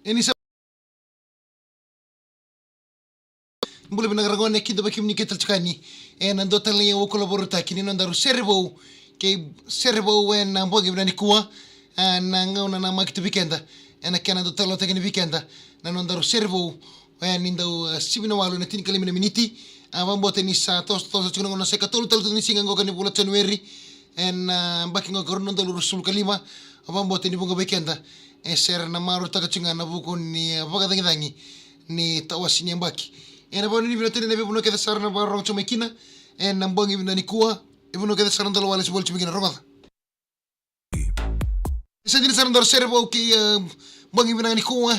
Ini sa mbule binagaragone kido bakim ni ketel chkani nando tali wo kolaborata kini nondaru Sere Vou ke Sere Vou na mbogi bina ni kuwa na ngauna na makitu weekenda kena do talo tekeni weekenda na nondaru Sere Vou nindo sibina walu na tini kalimina miniti vambote ni sa tos chukuna ngona seka tolu ni singa ngoka ni bulan Januari baki ngoka nondaru rusul kalima vambote ni bunga weekenda ser na maru takachunga na buku ni vagadangi ni tawasini mbaki bani ni binatini na bibuno keda sarna ba rong chomekina na mbongi bina ni kuwa bibuno keda sarna dalo wala sibol chomekina rongada isa dini sarna dalo Sere Vou ki mbongi bina ni kuwa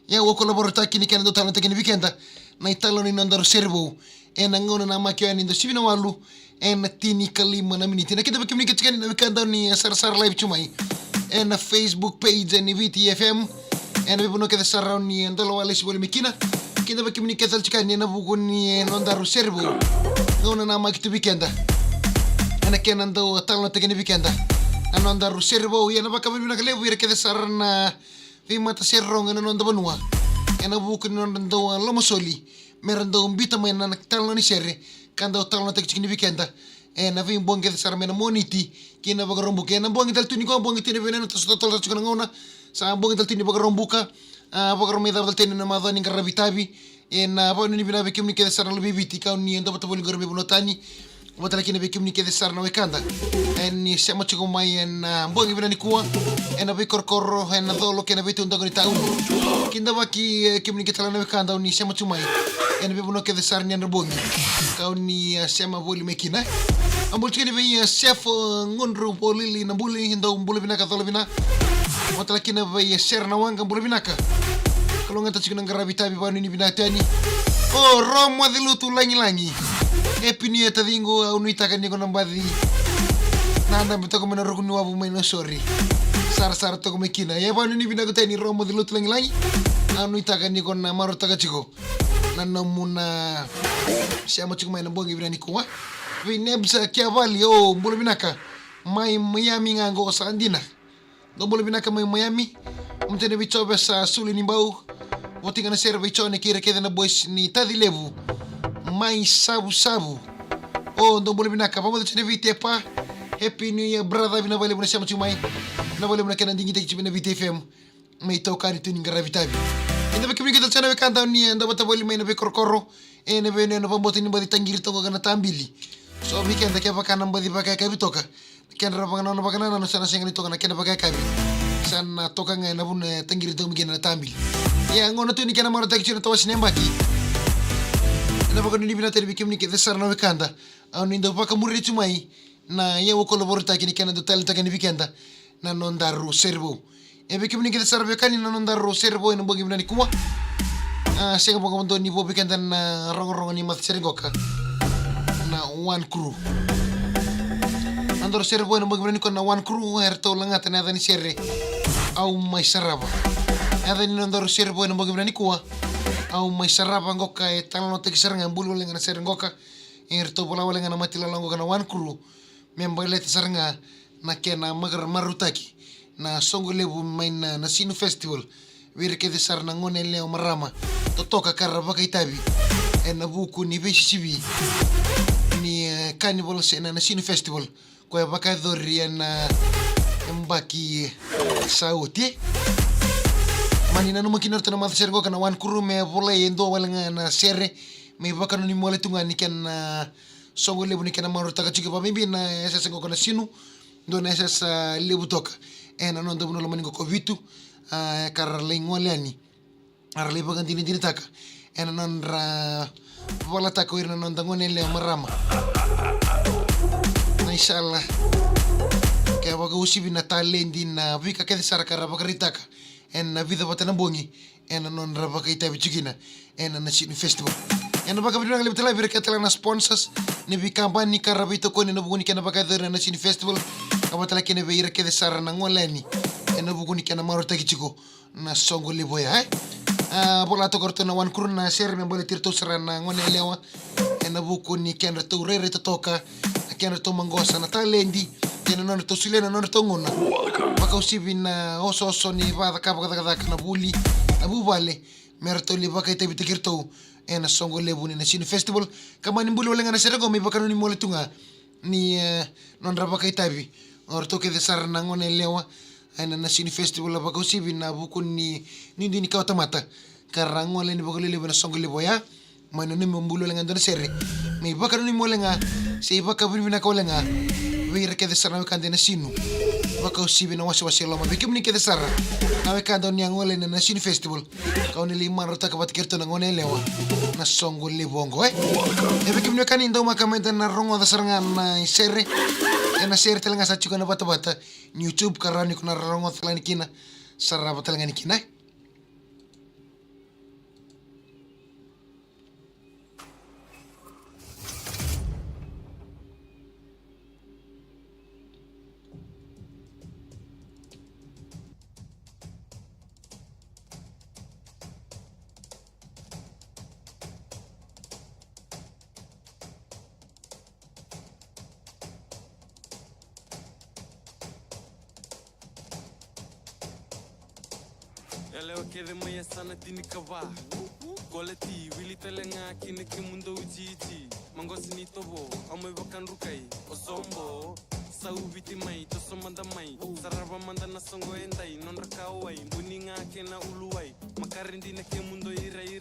ya wo kolaborata kini kena do talenta kini weekenda na italo ni nondaro Sere Vou ngona na makyo ni ndo sibina walu na tini kalima na miniti na kita bakimni kitchikani na weekenda ni sar live chumai na Facebook page ni VTFM bibuno keda sarna ni dalo wala sibol mikina kita bakimni ketal chikani na buku ni nondaru Sere Vou ngona na makitu weekenda kena ndo talenta kini weekenda na nondaru Sere Vou na bakamni na kalebu ira keda sarna Vou-Au Mai Matasere-One na nonda banua buku ni nonda ndo lomosoli merando mbita mai na talno ni Sere kanda talno tek chikini weekenda na vi mbonge keda sarna mena moniti kina bagarombuka na mbonge dal tuni ko mbonge tini veneno to tol chikana ngona sa mbonge dal tini bagarombuka bagaromai dal tini na madani ngarabitabi na bani ni bina bekimni keda sarna lebih biti kau ni ndo bataboli garbe bunotani Wata laki na bekimni keda sarna wekanda ni sema chiko mai mbonge bina ni kuwa be korkoro dolo kena beti undago ni taulu kinda baki kimni keda na wekanda ni sema chumai be buno keda sarna ni bongi kau ni sema boli mekina ambul chikini be chef ngonru polili na buli hindo mbule bina ka tolo bina wata laki na be ser na wanga mbule bina ka kalau ngata chikina ngarabitabi bani ni bina tani oh romo dilutu langi epini eta dingo unuita ni kono mbadi nanda bitoko mena rokuni wabu mai no sorry sar to mekina ya bani ni bina gutani romo dilutu langi unuita ni kono maro taka chiko nanno muna siamo chiko mai na bongi bina ni kuwa vinebsa kia vali mbolo binaka mai Miami ngango sa andina do mbolo binaka mai Miami mtene bichobe sa suli ni bau wotinga na Sere bichone kira keda na boys ni tadi levu mai sabu ndo mbolo binaka vamos de vitepa happy new year brother bina vale buna siamo chumai na vale buna kana dingi tek chibina VTFM mai tokani tu ninga ravitabi inda bekimi kita chana bekanta ni ndo bata vale mai na bekorkoro na bene no pamboti ni badi tangiri to kana tambili so weekend ke bakana mbadi bakai kabi toka kena rapangana no bakana no sana singani toka na kena bakai kabi sana toka ngai na bun tangiri to migena na tambili ya ngono tu ni kena maro tek china to wasine mbaki na bakani ni bina teri bekimi ke sarna bekanta au nindo bakamuri chumai na yewo kolaborata kini kena do talenta kini weekenda na nondaru Sere Vou bekimi ke sarna bekani na nondaru Sere Vou no bogi bina ni kuma sega boga mondo ni bo weekenda na rongo ni Matasere ngoka na one crew andor Sere Vou no bogi bina ni na one crew herto langata na dani Sere Vou-Au Mai Sarava ni nondaru Sere Vou no bogi bina ni kuwa Vou-Au Mai Sarava ngoka talano tek saranga bulu lenga Sere ngoka herto bola lenga na matila longo kana one crew membaile saranga na kena magar marutaki na songo lebu mai na sinu festival wir ke de sarna ngone leo marama to toka karaba kaitabi na buku ni beshibi ni carnival na sinu festival ko ya baka dori na mbaki sauti mani na numa kinor tana Matasere go kana wan kuru me bola yendo wala na Sere me baka no ni mole tunga ni ken songo lebu ni ken maro taka chiki pa mbi na esa go kana sinu do na esa lebu toka na non do no maningo ko vitu karle ngolani arle bagandini dinitaka non ra vola tako irna non dangone le marama na inshallah ke baga usibi na talendi na vika ke saraka rabakaritaka na vida batana bongi non rabakaita bichikina na sini festival baga biduna le betala vir ketala na sponsors ni bi kampani karabito ko ni na buguni kana baga na sini festival kabatala kene be ira ke sarana ngolani na buguni kana maro takichiko na songo liboya bola to korto na wan kurna Sere me bole tirto sarana ngone lewa na buku ni ken to rere to toka ken to mangosa na talendi Kena non to silena non to ngona. Baka usibi na oso ni vada kapa na buli. Na bubale. Merto li baka ite bitikirto. Na songo lebu ni na sini festival. Kama ni mbulu wala nga Sere Vou-Au Mai baka ni mole tunga. Ni non rabaka itabi. Orto ke de sar na ngone lewa. Na sini festival la baka usibi na buku ni ni kau tamata. Karang wala ni baka lebu na songo lebu ya. Mana ni mbulu wala nga na Sere. Mai baka ni mole nga. Si baka bina ka wala nga. Vira ke de sar na kande na sinu. Baka usibi na wasi lama. Bikim ni ke de sar. Na kando ni ngole na sini festival. Kau ni lima rota ka batikirto na ngone lewa. Na songo libongo bikim ni kanin daw makamenta na rongo da sarangan na Sere. Na Sere talaga sa chiko na bata-bata. YouTube karani ko na rongo talaga ni kina. Sarava talaga ni kina. Eleo kere maya sana tini kawa Koleti wili telenga kine ke mundo ujiji Mangosi ni tobo amoi bakan rukai Osombo Sau viti mai toso manda mai Sarava manda na songo endai Non rakawai Mbuni nga ke na uluwai Makarindi na ke mundo irai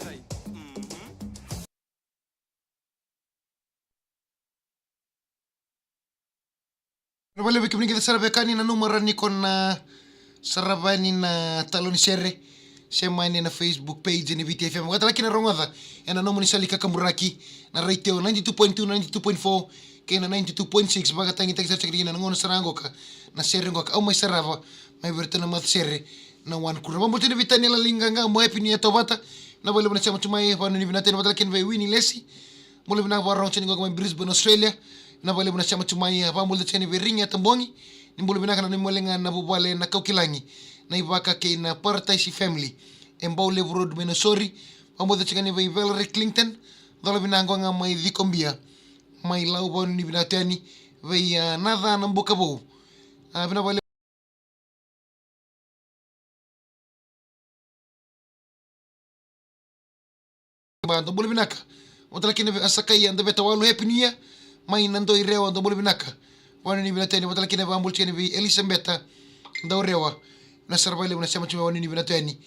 Wale bikim ni ke de sar bekani na numero ni kon Sarava ni na talo ni Sere. Sema ni na Facebook page ni VTFM. Wata laki na rongoda. Na nomo ni salika kamuraki. Na ratio 92.2, 92.4. Kaya na 92.6. Baga tangi sa chakri na ngono sarango ka. Na Sere ngo ka. Mai Sarava. Mai berto na Matasere na One kura. Mambuti ni vitani la linga nga. Mo happy ni ya tobata. Na wale mna chama tumai. Pano ni vinateni wata laki na Winnie Lesi. Mule vina warong chani ngo kama Brisbane, Australia. Na wale mna chama tumai. Pamulda chani viringa tambongi. Nimbulu binaka na molenga na bubale na kaukilangi na ibaka ke na Paradise family embau le road menosori amo de chikani vai Valerie Clinton dole binango nga mai dikombia mai lau bon ni binatani vai nada na mboka bo bina wale bando bulu binaka otala kine asakai anda betawalu happy new year mai nando irewa ando bulu binaka wani ni binatani watala kine bambul chene vi Elizabeth ndo rewa na sarvale na chama chuma wani ni binatani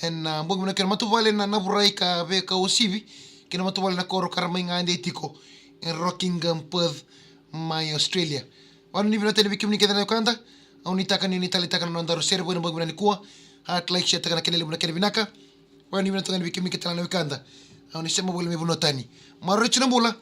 en mbog na kena matuvale na naburai ka ve ka osibi kena matuvale na koro karma nga ande tiko en Rockingham Perth mai Australia wani ni binatani bikim ni kena kanda au ni taka ni tali taka na ndaro Sere Vou-Au Mai mbog na kuwa hat like share taka na kene le kene binaka wani ni binatani bikim ni kena na kanda au ni sema bole me bunotani marochi na bula